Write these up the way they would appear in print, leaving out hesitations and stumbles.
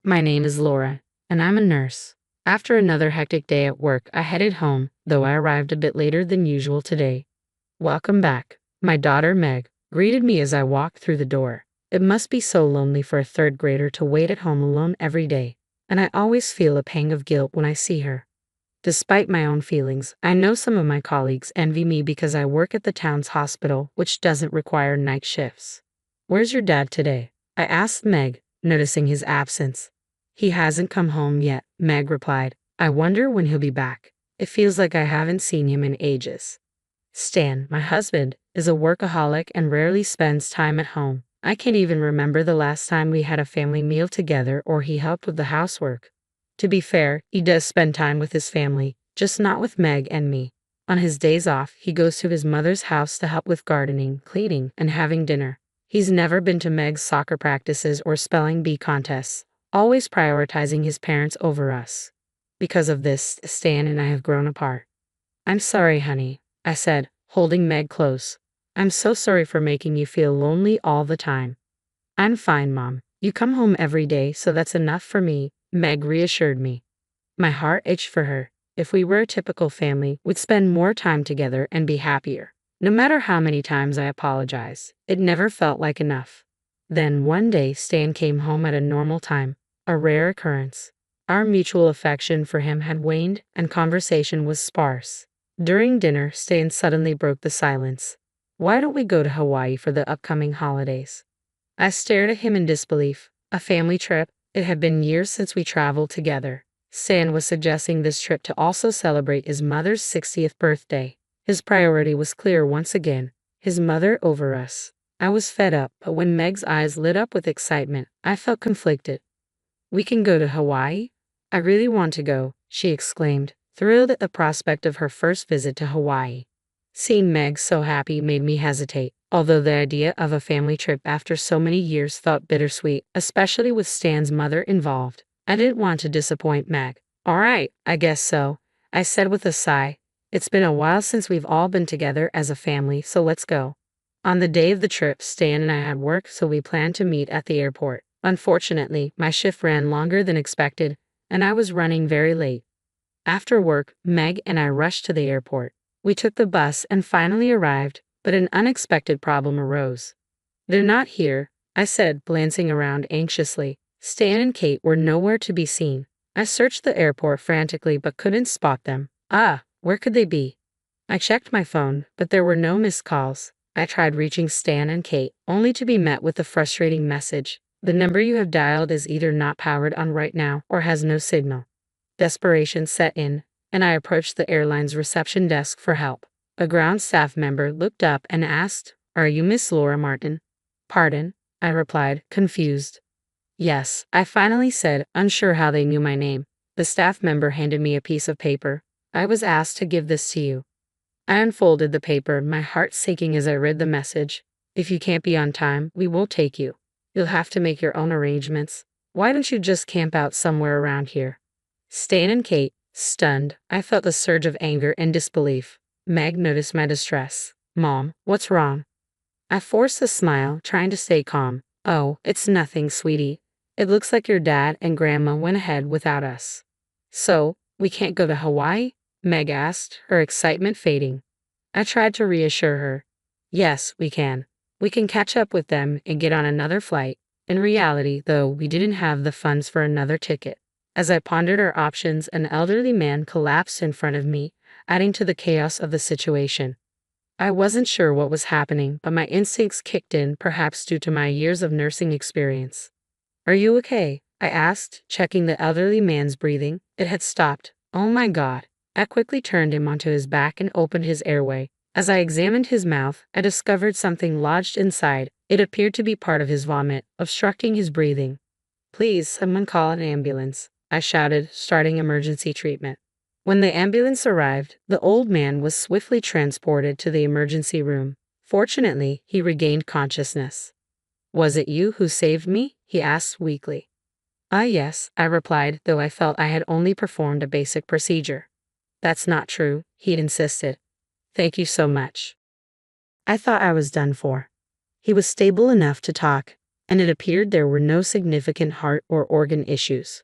My name is Laura, and I'm a nurse. After another hectic day at work, I headed home, though I arrived a bit later than usual today. Welcome back. My daughter Meg greeted me as I walked through the door. It must be so lonely for a third grader to wait at home alone every day, and I always feel a pang of guilt when I see her. Despite my own feelings, I know some of my colleagues envy me because I work at the town's hospital, which doesn't require night shifts. Where's your dad today? I asked Meg, noticing his absence. He hasn't come home yet, Meg replied. I wonder when he'll be back. It feels like I haven't seen him in ages. Stan, my husband, is a workaholic and rarely spends time at home. I can't even remember the last time we had a family meal together or he helped with the housework. To be fair, he does spend time with his family, just not with Meg and me. On his days off, he goes to his mother's house to help with gardening, cleaning, and having dinner. He's never been to Meg's soccer practices or spelling bee contests, always prioritizing his parents over us. Because of this, Stan and I have grown apart. I'm sorry, honey, I said, holding Meg close. I'm so sorry for making you feel lonely all the time. I'm fine, Mom. You come home every day, so that's enough for me, Meg reassured me. My heart ached for her. If we were a typical family, we'd spend more time together and be happier. No matter how many times I apologized, it never felt like enough. Then one day, Stan came home at a normal time, a rare occurrence. Our mutual affection for him had waned, and conversation was sparse. During dinner, Stan suddenly broke the silence. Why don't we go to Hawaii for the upcoming holidays? I stared at him in disbelief. A family trip? It had been years since we traveled together. Stan was suggesting this trip to also celebrate his mother's 60th birthday. His priority was clear once again, his mother over us. I was fed up, but when Meg's eyes lit up with excitement, I felt conflicted. We can go to Hawaii? I really want to go, she exclaimed, thrilled at the prospect of her first visit to Hawaii. Seeing Meg so happy made me hesitate, although the idea of a family trip after so many years felt bittersweet, especially with Stan's mother involved. I didn't want to disappoint Meg. All right, I guess so, I said with a sigh. It's been a while since we've all been together as a family, so let's go. On the day of the trip, Stan and I had work, so we planned to meet at the airport. Unfortunately, my shift ran longer than expected, and I was running very late. After work, Meg and I rushed to the airport. We took the bus and finally arrived, but an unexpected problem arose. They're not here, I said, glancing around anxiously. Stan and Kate were nowhere to be seen. I searched the airport frantically but couldn't spot them. Where could they be? I checked my phone, but there were no missed calls. I tried reaching Stan and Kate, only to be met with a frustrating message. The number you have dialed is either not powered on right now or has no signal. Desperation set in, and I approached the airline's reception desk for help. A ground staff member looked up and asked, Are you Miss Laura Martin? Pardon? I replied, confused. Yes, I finally said, unsure how they knew my name. The staff member handed me a piece of paper. I was asked to give this to you. I unfolded the paper, my heart sinking as I read the message. If you can't be on time, we won't take you. You'll have to make your own arrangements. Why don't you just camp out somewhere around here? Stan and Kate, stunned, I felt a surge of anger and disbelief. Meg noticed my distress. Mom, what's wrong? I forced a smile, trying to stay calm. Oh, it's nothing, sweetie. It looks like your dad and Grandma went ahead without us. So, we can't go to Hawaii? Meg asked, her excitement fading. I tried to reassure her. Yes, we can. We can catch up with them and get on another flight. In reality, though, we didn't have the funds for another ticket. As I pondered our options, an elderly man collapsed in front of me, adding to the chaos of the situation. I wasn't sure what was happening, but my instincts kicked in, perhaps due to my years of nursing experience. Are you okay? I asked, checking the elderly man's breathing. It had stopped. Oh my God. I quickly turned him onto his back and opened his airway. As I examined his mouth, I discovered something lodged inside. It appeared to be part of his vomit, obstructing his breathing. Please, someone call an ambulance, I shouted, starting emergency treatment. When the ambulance arrived, the old man was swiftly transported to the emergency room. Fortunately, he regained consciousness. Was it you who saved me? He asked weakly. Yes, I replied, though I felt I had only performed a basic procedure. That's not true, he'd insisted. Thank you so much. I thought I was done for. He was stable enough to talk. and it appeared there were no significant heart or organ issues.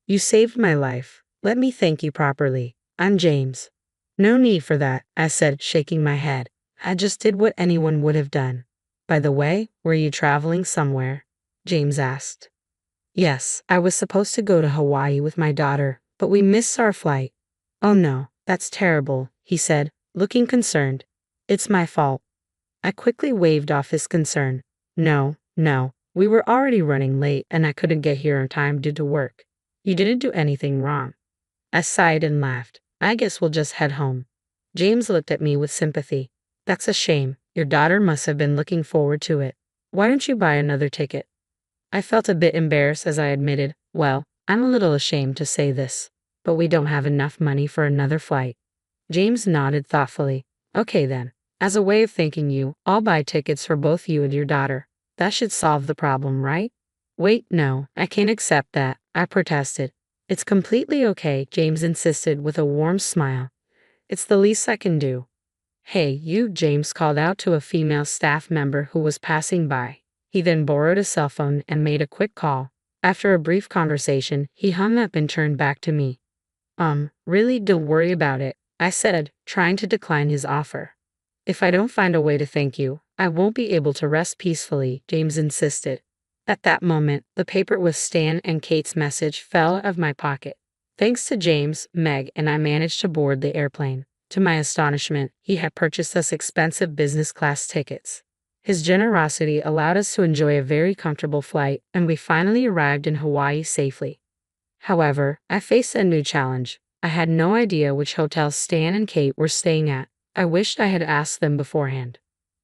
You saved my life. Let me thank you properly. I'm James. No need for that, I said, shaking my head. I just did what anyone would have done. By the way, were you traveling somewhere? James asked. Yes, I was supposed to go to Hawaii with my daughter, but we missed our flight. Oh no, that's terrible, he said, looking concerned. It's my fault. I quickly waved off his concern. No, we were already running late and I couldn't get here in time due to work. You didn't do anything wrong. I sighed and laughed. I guess we'll just head home. James looked at me with sympathy. That's a shame. Your daughter must have been looking forward to it. Why don't you buy another ticket? I felt a bit embarrassed as I admitted, well, I'm a little ashamed to say this, but we don't have enough money for another flight. James nodded thoughtfully. Okay then. As a way of thanking you, I'll buy tickets for both you and your daughter. That should solve the problem, right? Wait, no, I can't accept that, I protested. It's completely okay, James insisted with a warm smile. It's the least I can do. Hey, you, James called out to a female staff member who was passing by. He then borrowed a cell phone and made a quick call. After a brief conversation, he hung up and turned back to me. Really, don't worry about it, I said, trying to decline his offer. If I don't find a way to thank you, I won't be able to rest peacefully, James insisted. At that moment, the paper with Stan and Kate's message fell out of my pocket. Thanks to James, Meg and I managed to board the airplane. To my astonishment, he had purchased us expensive business class tickets. His generosity allowed us to enjoy a very comfortable flight, and we finally arrived in Hawaii safely. However, I faced a new challenge. I had no idea which hotel Stan and Kate were staying at. I wished I had asked them beforehand.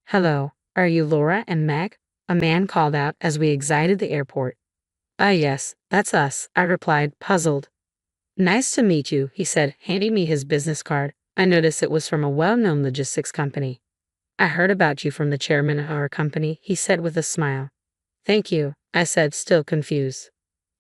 Hello, are you Laura and Meg? A man called out as we exited the airport. Yes, that's us, I replied, puzzled. Nice to meet you, he said, handing me his business card. I noticed it was from a well-known logistics company. I heard about you from the chairman of our company, he said with a smile. Thank you, I said, still confused.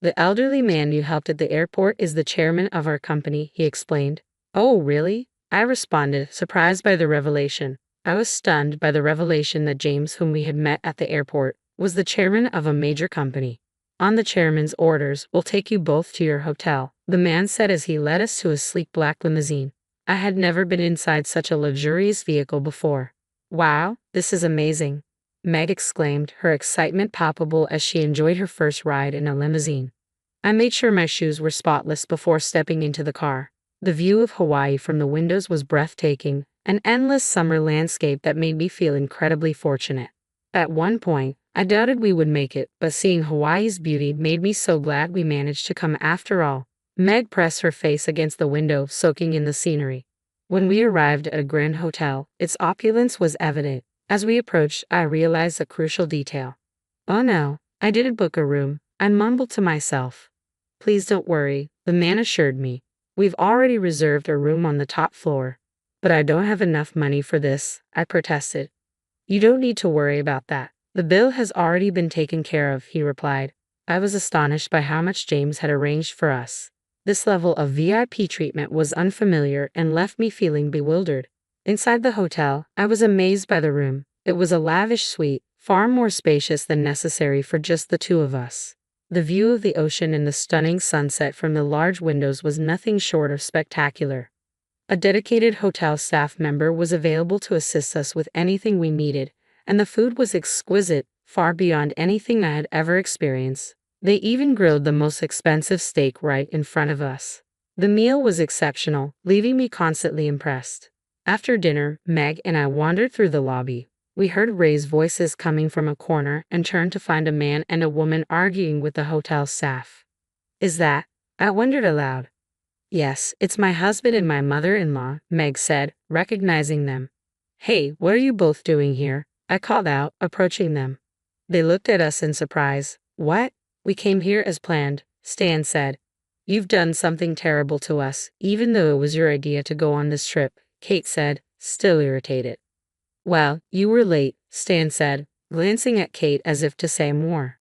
The elderly man you helped at the airport is the chairman of our company, he explained. Oh, really? I responded, surprised by the revelation. I was stunned by the revelation that James, whom we had met at the airport, was the chairman of a major company. On the chairman's orders, we'll take you both to your hotel, the man said as he led us to a sleek black limousine. I had never been inside such a luxurious vehicle before. Wow, this is amazing, Meg exclaimed, her excitement palpable as she enjoyed her first ride in a limousine. I made sure my shoes were spotless before stepping into the car. The view of Hawaii from the windows was breathtaking, an endless summer landscape that made me feel incredibly fortunate. At one point, I doubted we would make it, but seeing Hawaii's beauty made me so glad we managed to come after all. Meg pressed her face against the window, soaking in the scenery. When we arrived at a grand hotel, its opulence was evident. As we approached, I realized a crucial detail. Oh no, I didn't book a room, I mumbled to myself. Please don't worry, the man assured me. We've already reserved a room on the top floor. But I don't have enough money for this, I protested. You don't need to worry about that. The bill has already been taken care of, he replied. I was astonished by how much James had arranged for us. This level of VIP treatment was unfamiliar and left me feeling bewildered. Inside the hotel, I was amazed by the room. It was a lavish suite, far more spacious than necessary for just the two of us. The view of the ocean and the stunning sunset from the large windows was nothing short of spectacular. A dedicated hotel staff member was available to assist us with anything we needed, and the food was exquisite, far beyond anything I had ever experienced. They even grilled the most expensive steak right in front of us. The meal was exceptional, leaving me constantly impressed. After dinner, Meg and I wandered through the lobby. We heard raised voices coming from a corner and turned to find a man and a woman arguing with the hotel staff. Is that? I wondered aloud. Yes, it's my husband and my mother-in-law, Meg said, recognizing them. Hey, what are you both doing here? I called out, approaching them. They looked at us in surprise. What? We came here as planned, Stan said. You've done something terrible to us, even though it was your idea to go on this trip, Kate said, still irritated. Well, you were late, Stan said, glancing at Kate as if to say more.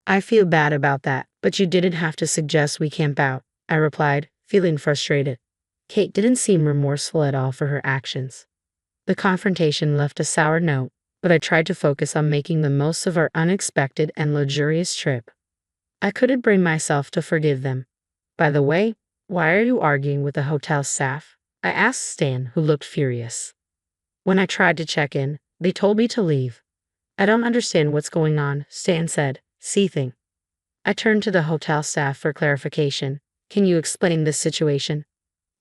I feel bad about that, but you didn't have to suggest we camp out, I replied, feeling frustrated. Kate didn't seem remorseful at all for her actions. The confrontation left a sour note. but I tried to focus on making the most of our unexpected and luxurious trip. I couldn't bring myself to forgive them. By the way, why are you arguing with the hotel staff? I asked Stan, who looked furious. When I tried to check in, they told me to leave. I don't understand what's going on, Stan said, seething. I turned to the hotel staff for clarification. Can you explain this situation?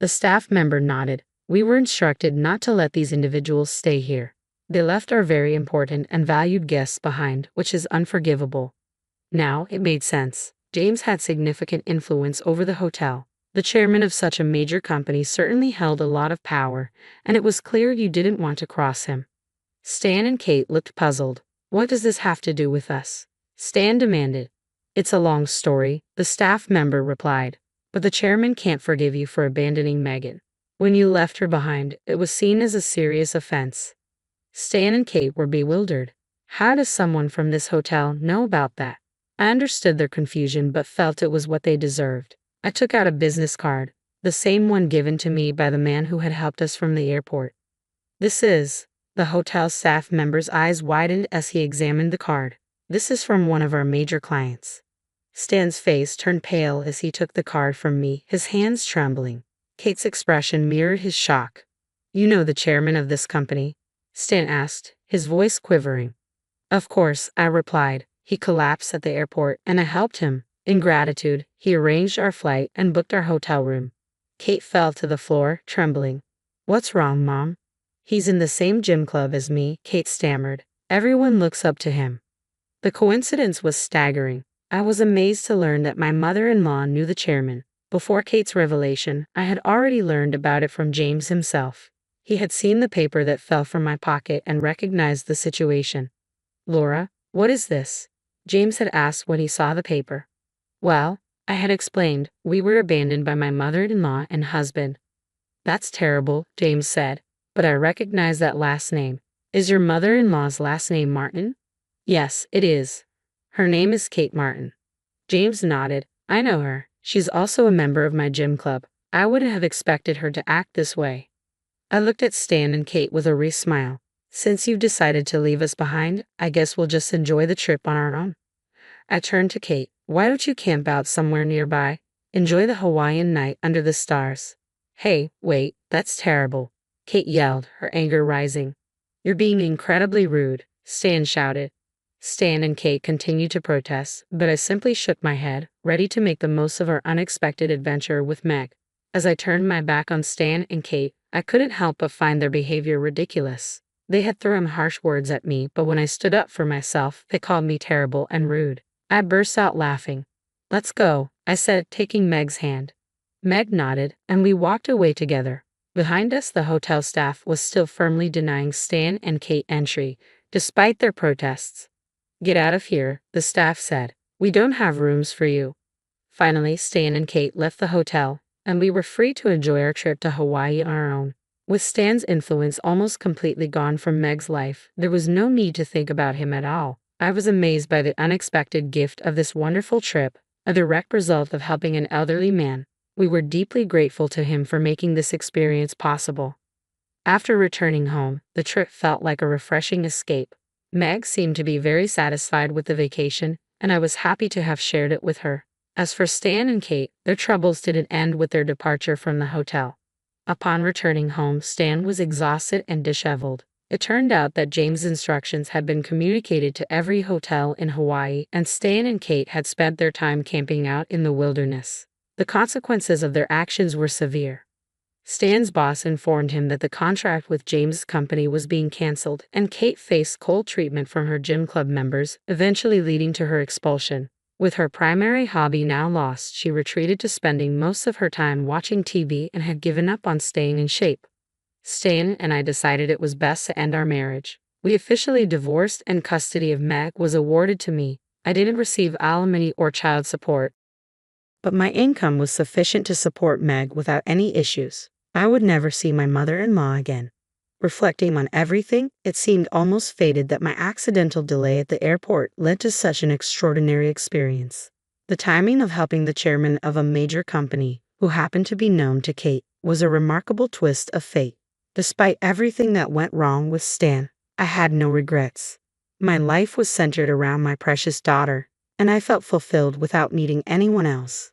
The staff member nodded. We were instructed not to let these individuals stay here. They left our very important and valued guests behind, which is unforgivable. Now, it made sense. James had significant influence over the hotel. The chairman of such a major company certainly held a lot of power, and it was clear you didn't want to cross him. Stan and Kate looked puzzled. What does this have to do with us? Stan demanded. It's a long story, the staff member replied. But the chairman can't forgive you for abandoning Megan. When you left her behind, it was seen as a serious offense. Stan and Kate were bewildered. How does someone from this hotel know about that? I understood their confusion but felt it was what they deserved. I took out a business card, the same one given to me by the man who had helped us from the airport. This is... The hotel staff member's eyes widened as he examined the card. This is from one of our major clients. Stan's face turned pale as he took the card from me, his hands trembling. Kate's expression mirrored his shock. You know the chairman of this company? Stan asked, his voice quivering. Of course, I replied. He collapsed at the airport, and I helped him. In gratitude, he arranged our flight and booked our hotel room. Kate fell to the floor, trembling. What's wrong, Mom? He's in the same gym club as me, Kate stammered. Everyone looks up to him. The coincidence was staggering. I was amazed to learn that my mother-in-law knew the chairman. Before Kate's revelation, I had already learned about it from James himself. He had seen the paper that fell from my pocket and recognized the situation. Laura, what is this? James had asked when he saw the paper. Well, I had explained, we were abandoned by my mother-in-law and husband. That's terrible, James said. But I recognize that last name. Is your mother-in-law's last name Martin? Yes, it is. Her name is Kate Martin. James nodded. I know her. She's also a member of my gym club. I wouldn't have expected her to act this way. I looked at Stan and Kate with a wry smile. Since you've decided to leave us behind, I guess we'll just enjoy the trip on our own. I turned to Kate. Why don't you camp out somewhere nearby? Enjoy the Hawaiian night under the stars. Hey, wait, that's terrible. Kate yelled, her anger rising. You're being incredibly rude, Stan shouted. Stan and Kate continued to protest, but I simply shook my head, ready to make the most of our unexpected adventure with Meg. As I turned my back on Stan and Kate, I couldn't help but find their behavior ridiculous. They had thrown harsh words at me, but when I stood up for myself, they called me terrible and rude. I burst out laughing. Let's go, I said, taking Meg's hand. Meg nodded, and we walked away together. Behind us, the hotel staff was still firmly denying Stan and Kate entry, despite their protests. Get out of here, the staff said. We don't have rooms for you. Finally, Stan and Kate left the hotel, and we were free to enjoy our trip to Hawaii on our own. With Stan's influence almost completely gone from Meg's life, there was no need to think about him at all. I was amazed by the unexpected gift of this wonderful trip, a direct result of helping an elderly man. We were deeply grateful to him for making this experience possible. After returning home, the trip felt like a refreshing escape. Meg seemed to be very satisfied with the vacation, and I was happy to have shared it with her. As for Stan and Kate, their troubles didn't end with their departure from the hotel. Upon returning home, Stan was exhausted and disheveled. It turned out that James' instructions had been communicated to every hotel in Hawaii, and Stan and Kate had spent their time camping out in the wilderness. The consequences of their actions were severe. Stan's boss informed him that the contract with James' company was being canceled, and Kate faced cold treatment from her gym club members, eventually leading to her expulsion. With her primary hobby now lost, she retreated to spending most of her time watching TV and had given up on staying in shape. Stan and I decided it was best to end our marriage. We officially divorced, and custody of Meg was awarded to me. I didn't receive alimony or child support, but my income was sufficient to support Meg without any issues. I would never see my mother-in-law again. Reflecting on everything, it seemed almost fated that my accidental delay at the airport led to such an extraordinary experience. The timing of helping the chairman of a major company, who happened to be known to Kate, was a remarkable twist of fate. Despite everything that went wrong with Stan, I had no regrets. My life was centered around my precious daughter, and I felt fulfilled without needing anyone else.